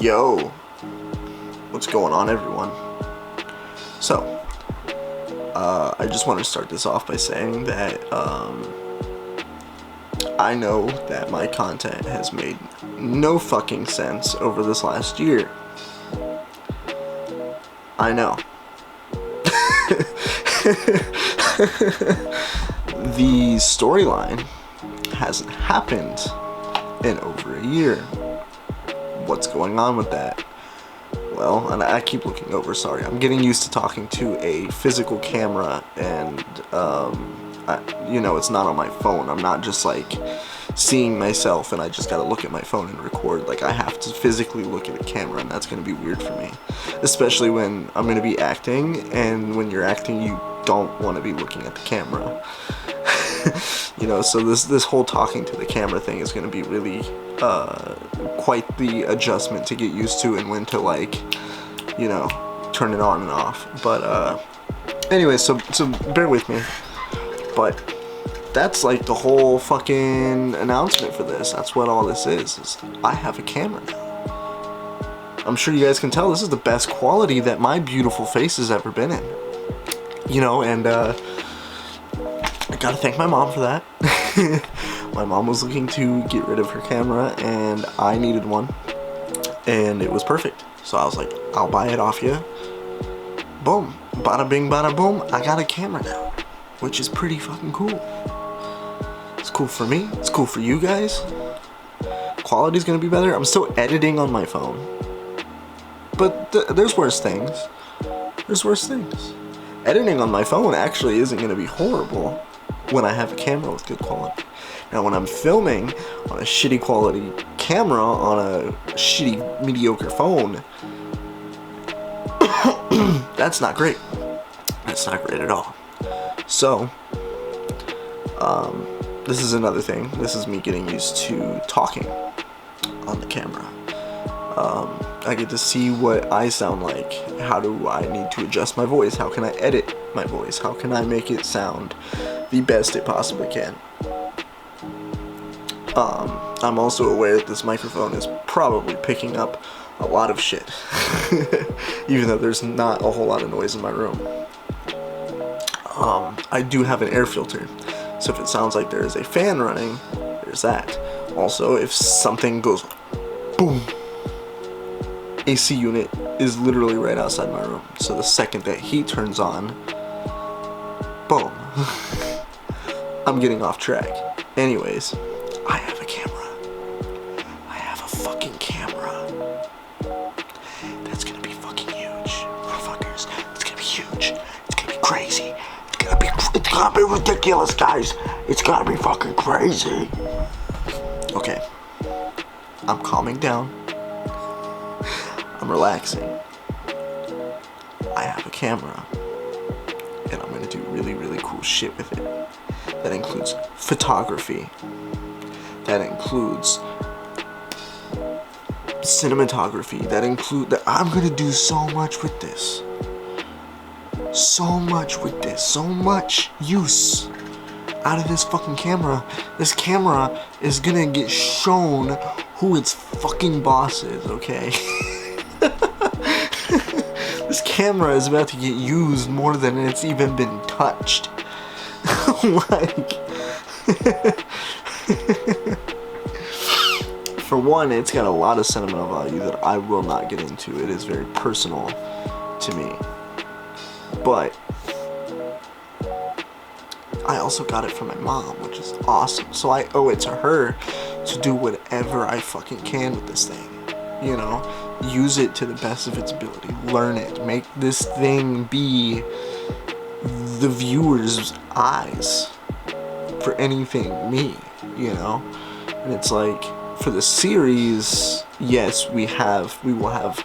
Yo, what's going on, everyone? So, I just want to start this off by saying that I know that my content has made no fucking sense over this last year. I know. The storyline hasn't happened in over a year. What's going on with that? Well, and I keep looking over, sorry. I'm getting used to talking to a physical camera, and, it's not on my phone. I'm not just, like, seeing myself and I just gotta look at my phone and record. Like, I have to physically look at a camera, and that's gonna be weird for me. Especially when I'm gonna be acting, and when you're acting, you don't want to be looking at the camera. So this whole talking to the camera thing is going to be really quite the adjustment to get used to, and when to turn it on and off. But anyway, so bear with me. But that's like the whole fucking announcement for this. That's what all this is I have a camera now. I'm sure you guys can tell this is the best quality that my beautiful face has ever been in. And I gotta thank my mom for that. My mom was looking to get rid of her camera, and I needed one, and it was perfect. So I was like, I'll buy it off you. Boom. Bada bing, bada boom. I got a camera now, which is pretty fucking cool. It's cool for me. It's cool for you guys. Quality's gonna be better. I'm still editing on my phone, but there's worse things. There's worse things. Editing on my phone actually isn't going to be horrible when I have a camera with good quality. Now, when I'm filming on a shitty quality camera on a shitty, mediocre phone, that's not great. That's not great at all. So, this is another thing. This is me getting used to talking on the camera. I get to see what I sound like. How do I need to adjust my voice? How can I edit my voice? How can I make it sound the best it possibly can? I'm also aware that this microphone is probably picking up a lot of shit, even though there's not a whole lot of noise in my room. I do have an air filter, so if it sounds like there is a fan running, there's that. Also, if something goes boom, AC unit is literally right outside my room. So the second that heat turns on, boom, I'm getting off track. Anyways, I have a camera. I have a fucking camera. That's gonna be fucking huge, motherfuckers. It's gonna be huge. It's gonna be crazy. It's gonna be ridiculous, guys. It's gonna be fucking crazy. Okay, I'm calming down. I'm relaxing. I have a camera, and I'm gonna do really, really cool shit with it. That includes photography. That includes cinematography. I'm gonna do so much with this. So much with this. So much use out of this fucking camera. This camera is gonna get shown who its fucking boss is, okay? This camera is about to get used more than it's even been touched. For one, it's got a lot of sentimental value that I will not get into. It is very personal to me. But I also got it from my mom, which is awesome. So I owe it to her to do whatever I fucking can with this thing. Use it to the best of its ability. Learn it. Make this thing be the viewer's eyes for anything me, And it's like, for the series, yes, we will have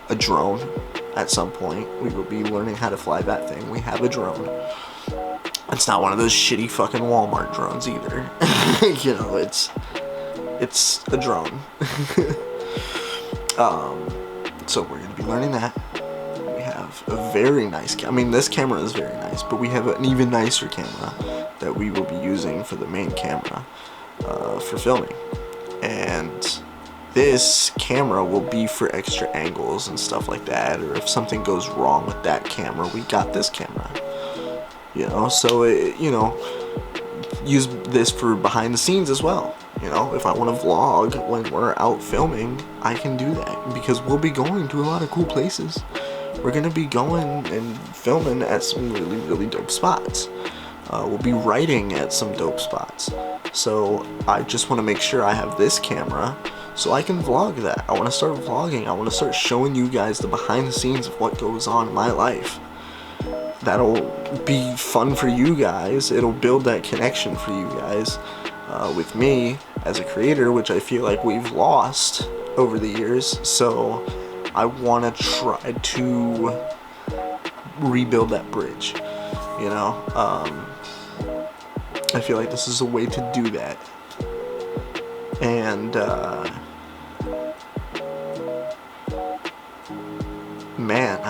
a drone at some point. We will be learning how to fly that thing. We have a drone. It's not one of those shitty fucking Walmart drones either. It's a drone. So we're going to be learning that. We have a very nice this camera is very nice, but we have an even nicer camera that we will be using for the main camera for filming. And this camera will be for extra angles and stuff like that, or if something goes wrong with that camera, we got this camera, you know. So use this for behind the scenes as well. You know, if I want to vlog when we're out filming, I can do that, because we'll be going to a lot of cool places. We're gonna be going and filming at some really, really dope spots. We'll be writing at some dope spots. So I just want to make sure I have this camera so I can vlog that. I want to start vlogging. I want to start showing you guys the behind the scenes of what goes on in my life. That'll be fun for you guys. It'll build that connection for you guys with me as a creator, which I feel like we've lost over the years. So I want to try to rebuild that bridge, you know. I feel like this is a way to do that. And man,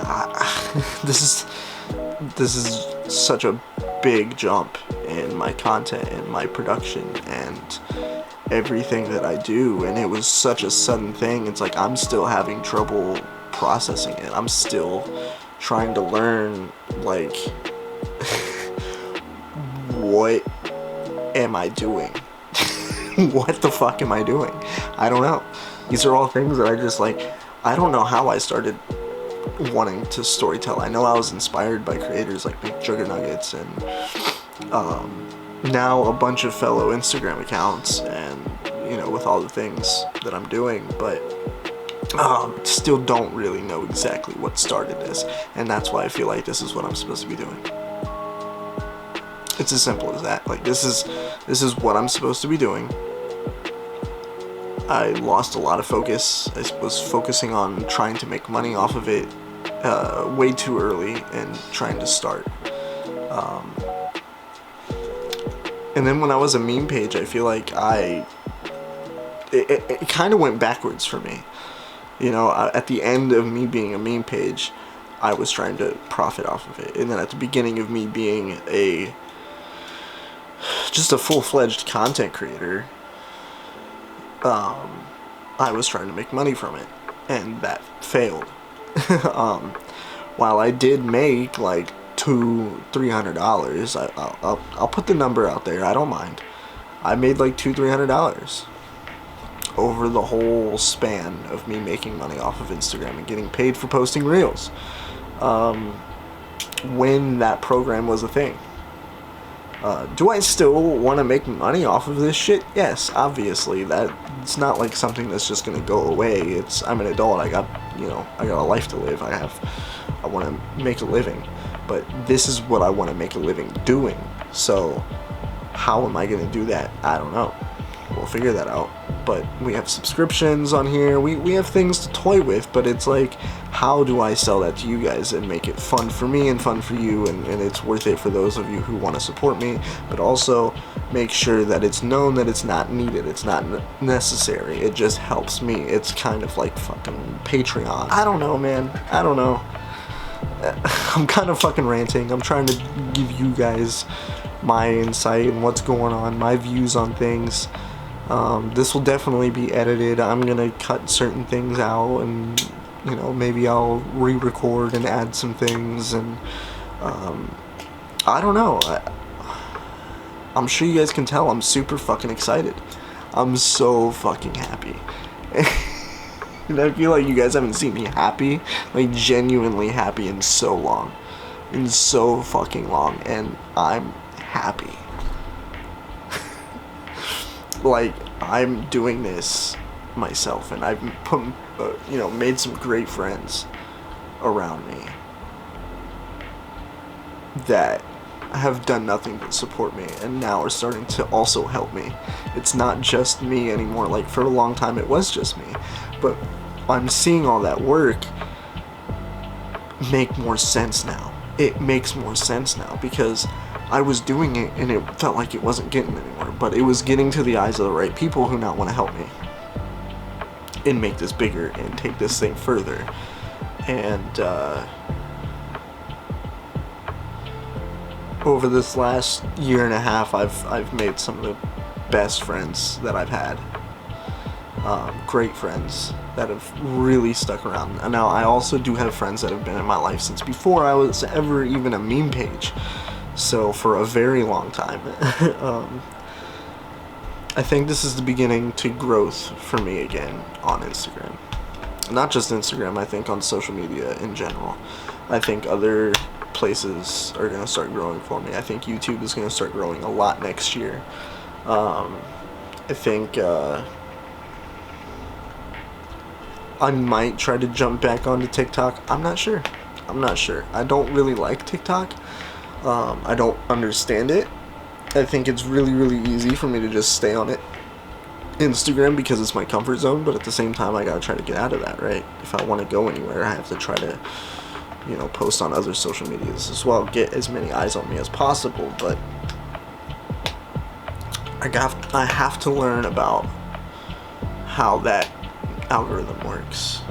this is such a big jump in my content and my production and everything that I do, and it was such a sudden thing. It's like I'm still having trouble processing it. I'm still trying to learn, like, what am I doing? What the fuck am I doing? I don't know. These are all things that I just, like, I don't know how I started wanting to storytell. I know I was inspired by creators like Big Juggernuggets and now a bunch of fellow Instagram accounts, and you know, with all the things that I'm doing, but still don't really know exactly what started this, and that's why I feel like this is what I'm supposed to be doing. It's as simple as that. Like, this is what I'm supposed to be doing. I lost a lot of focus. I was focusing on trying to make money off of it way too early and trying to start. And then when I was a meme page, I feel like it kind of went backwards for me. You know, at the end of me being a meme page, I was trying to profit off of it. And then at the beginning of me being just a full-fledged content creator, I was trying to make money from it, and that failed. While I did make like $200-300, I'll put the number out there, I don't mind. I made like $200-300 over the whole span of me making money off of Instagram and getting paid for posting reels, when that program was a thing. Do I still want to make money off of this shit? Yes, obviously. It's not like something that's just gonna go away. I'm an adult. I got a life to live. I want to make a living, but this is what I want to make a living doing. So how am I gonna do that? I don't know. We'll figure that out. But we have subscriptions on here. We have things to toy with, but it's like, how do I sell that to you guys and make it fun for me and fun for you, and it's worth it for those of you who want to support me, but also make sure that it's known that it's not needed, it's not necessary, it just helps me. It's kind of like fucking Patreon. I don't know, man. I don't know. I'm kind of fucking ranting. I'm trying to give you guys my insight and what's going on, my views on things. This will definitely be edited. I'm gonna cut certain things out, and you know, maybe I'll re-record and add some things, and I don't know. I'm sure you guys can tell I'm super fucking excited. I'm so fucking happy. And I feel like you guys haven't seen me happy, like genuinely happy, in so long. In so fucking long, and I'm happy. Like, I'm doing this myself, and I've put, made some great friends around me that have done nothing but support me, and now are starting to also help me. It's not just me anymore. Like, for a long time it was just me, but I'm seeing all that work make more sense now. It makes more sense now, because I was doing it and it felt like it wasn't getting anywhere, but it was getting to the eyes of the right people who now want to help me and make this bigger and take this thing further. And over this last year and a half, I've made some of the best friends that I've had. great friends that have really stuck around. And now I also do have friends that have been in my life since before I was ever even a meme page. So for a very long time. I think this is the beginning to growth for me again on Instagram. Not just Instagram, I think on social media in general. I think other places are going to start growing for me. I think YouTube is going to start growing a lot next year. I think I might try to jump back onto TikTok. I'm not sure. I don't really like TikTok. I don't understand it. I think it's really, really easy for me to just stay on it. Instagram, because it's my comfort zone, but at the same time I gotta try to get out of that, right? If I want to go anywhere, I have to try to, post on other social medias as well, get as many eyes on me as possible. But I have to learn about how that algorithm works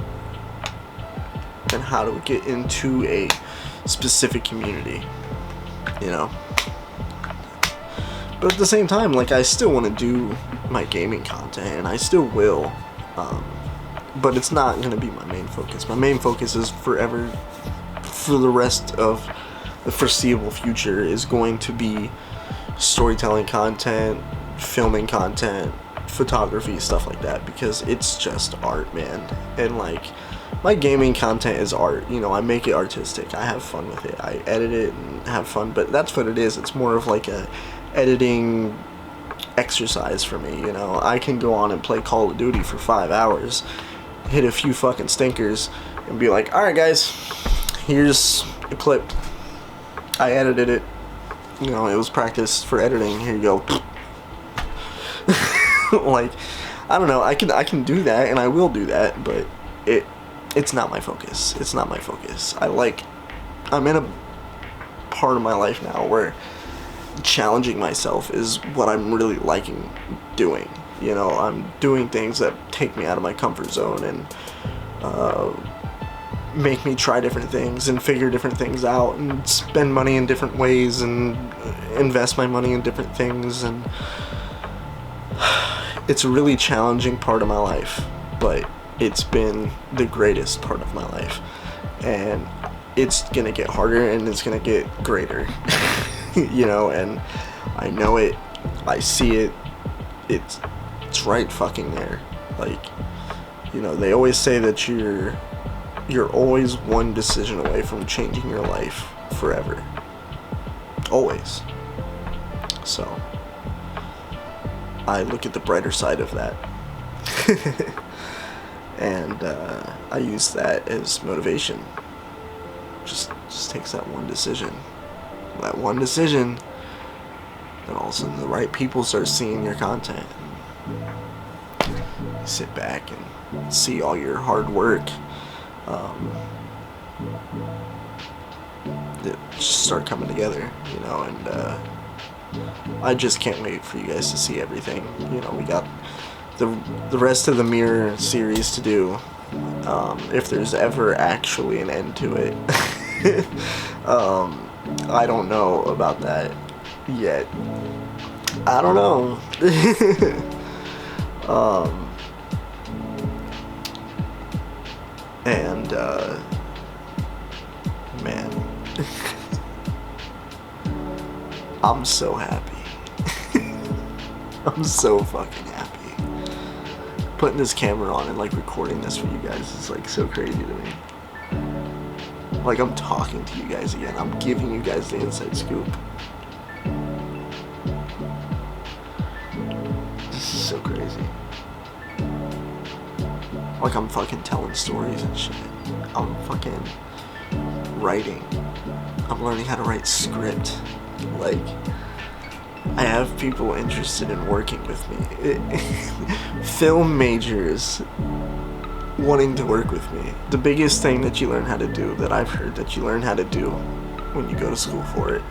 and how to get into a specific community, But at the same time, I still want to do my gaming content, and I still will, but it's not going to be my main focus. My main focus is for the rest of the foreseeable future, is going to be storytelling content, filming content, photography, stuff like that, because it's just art, man. And my gaming content is art, I make it artistic, I have fun with it, I edit it and have fun, but that's what it is. It's more of a editing exercise for me, I can go on and play Call of Duty for 5 hours, hit a few fucking stinkers, and be like, alright guys, here's a clip, I edited it, it was practice for editing, here you go. I don't know, I can do that, and I will do that, but it's not my focus. It's not my focus. I'm in a part of my life now where challenging myself is what I'm really liking doing. I'm doing things that take me out of my comfort zone and make me try different things and figure different things out and spend money in different ways and invest my money in different things, and it's a really challenging part of my life, but it's been the greatest part of my life, and it's gonna get harder and it's gonna get greater. And I know it, I see it, it's right fucking there. They always say that you're always one decision away from changing your life forever. Always. So I look at the brighter side of that. And I use that as motivation. Just takes that one decision. That one decision, then all of a sudden the right people start seeing your content. You sit back and see all your hard work. That just start coming together, and I just can't wait for you guys to see everything. We got the rest of the Mirror series to do, if there's ever actually an end to it. I don't know about that yet. I don't know. And man, I'm so happy. I'm so fucking happy. Putting this camera on and recording this for you guys is so crazy to me. I'm talking to you guys again. I'm giving you guys the inside scoop. This is so crazy. I'm fucking telling stories and shit. I'm fucking writing. I'm learning how to write script. I have people interested in working with me. Film majors wanting to work with me. The biggest thing that you learn how to do, that I've heard that you learn how to do when you go to school for it,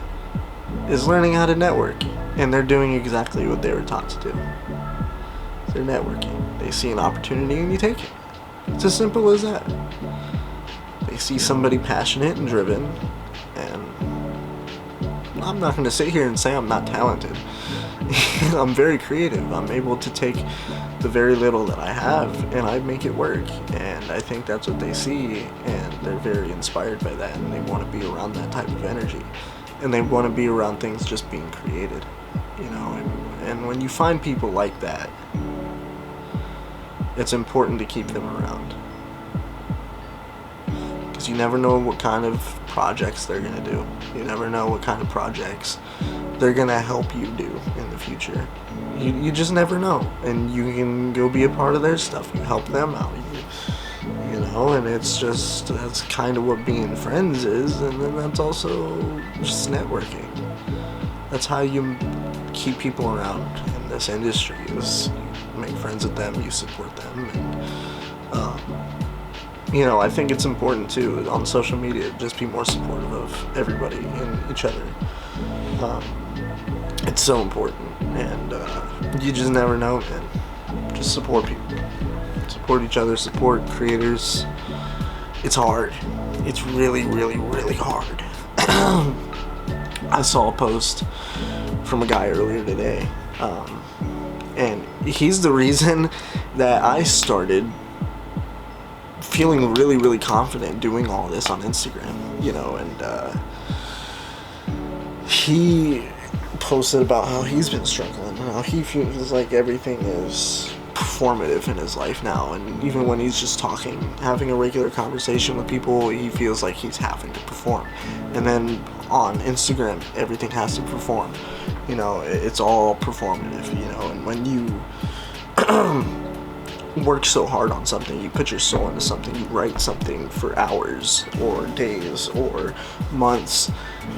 is learning how to network. And they're doing exactly what they were taught to do. They're networking. They see an opportunity and you take it. It's as simple as that. They see somebody passionate and driven, and I'm not going to sit here and say I'm not talented. I'm very creative. I'm able to take the very little that I have and I make it work. And I think that's what they see, and they're very inspired by that, and they want to be around that type of energy. And they want to be around things just being created, you know. And when you find people like that, it's important to keep them around. Because you never know what kind of projects they're going to do. You never know what kind of projects they're going to help you do in the future. You just never know. And you can go be a part of their stuff. You help them out. You know, and it's just, that's kind of what being friends is. And then that's also just networking. That's how you keep people around in this industry, is you make friends with them, you support them. And, you know, I think it's important too on social media, just be more supportive of everybody and each other. It's so important, and you just never know, man. Just support people, support each other, support creators. It's hard. It's really, really, really hard. I saw a post from a guy earlier today, and he's the reason that I started feeling really, really confident doing all this on Instagram, you know. And he posted about how he's been struggling, how he feels like everything is performative in his life now, and even when he's just talking, having a regular conversation with people, he feels like he's having to perform. And then on Instagram, everything has to perform, you know. It's all performative, you know. And when you work so hard on something, you put your soul into something, you write something for hours or days or months,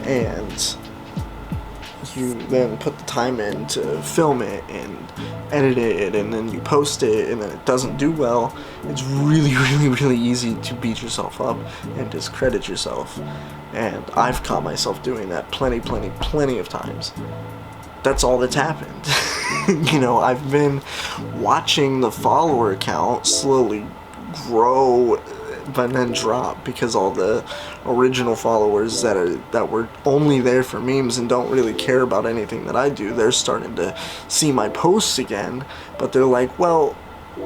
and you then put the time in to film it and edit it, and then you post it, and then it doesn't do well, it's really, really, really easy to beat yourself up and discredit yourself. And I've caught myself doing that plenty of times. That's all that's happened. You know, I've been watching the follower count slowly grow but then drop, because all the original followers that were only there for memes and don't really care about anything that I do, they're starting to see my posts again, but they're like, well,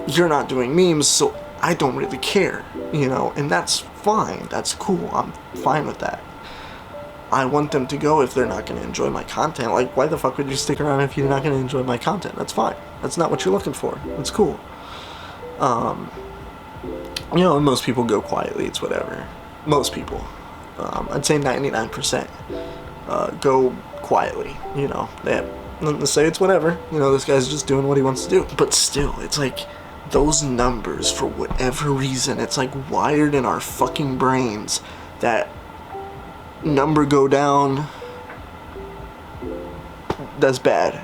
you're not doing memes, so I don't really care, you know. And that's fine, that's cool, I'm fine with that. I want them to go if they're not going to enjoy my content. Like, why the fuck would you stick around if you're not going to enjoy my content? That's fine. That's not what you're looking for. It's cool. You know, most people go quietly. It's whatever. Most people. I'd say 99% go quietly. You know, they have nothing to say. It's whatever. You know, this guy's just doing what he wants to do. But still, it's like those numbers, for whatever reason, it's like wired in our fucking brains that number go down, that's bad.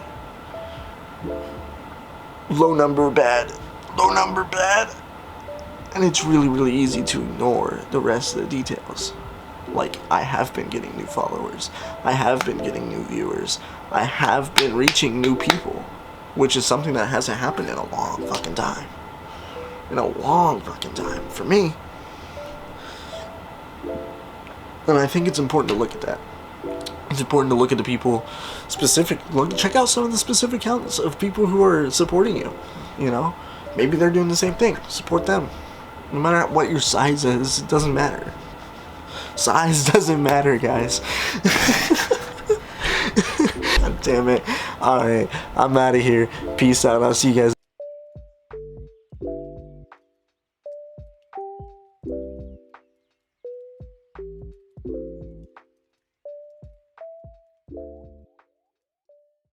Low number bad. Low number bad. And it's really, really easy to ignore the rest of the details. Like, I have been getting new followers. I have been getting new viewers. I have been reaching new people, which is something that hasn't happened in a long fucking time. In a long fucking time. For me. And I think it's important to look at that. It's important to look at the people check out some of the specific accounts of people who are supporting you. You know? Maybe they're doing the same thing. Support them. No matter what your size is, it doesn't matter. Size doesn't matter, guys. God damn it. Alright, I'm out of here. Peace out. I'll see you guys.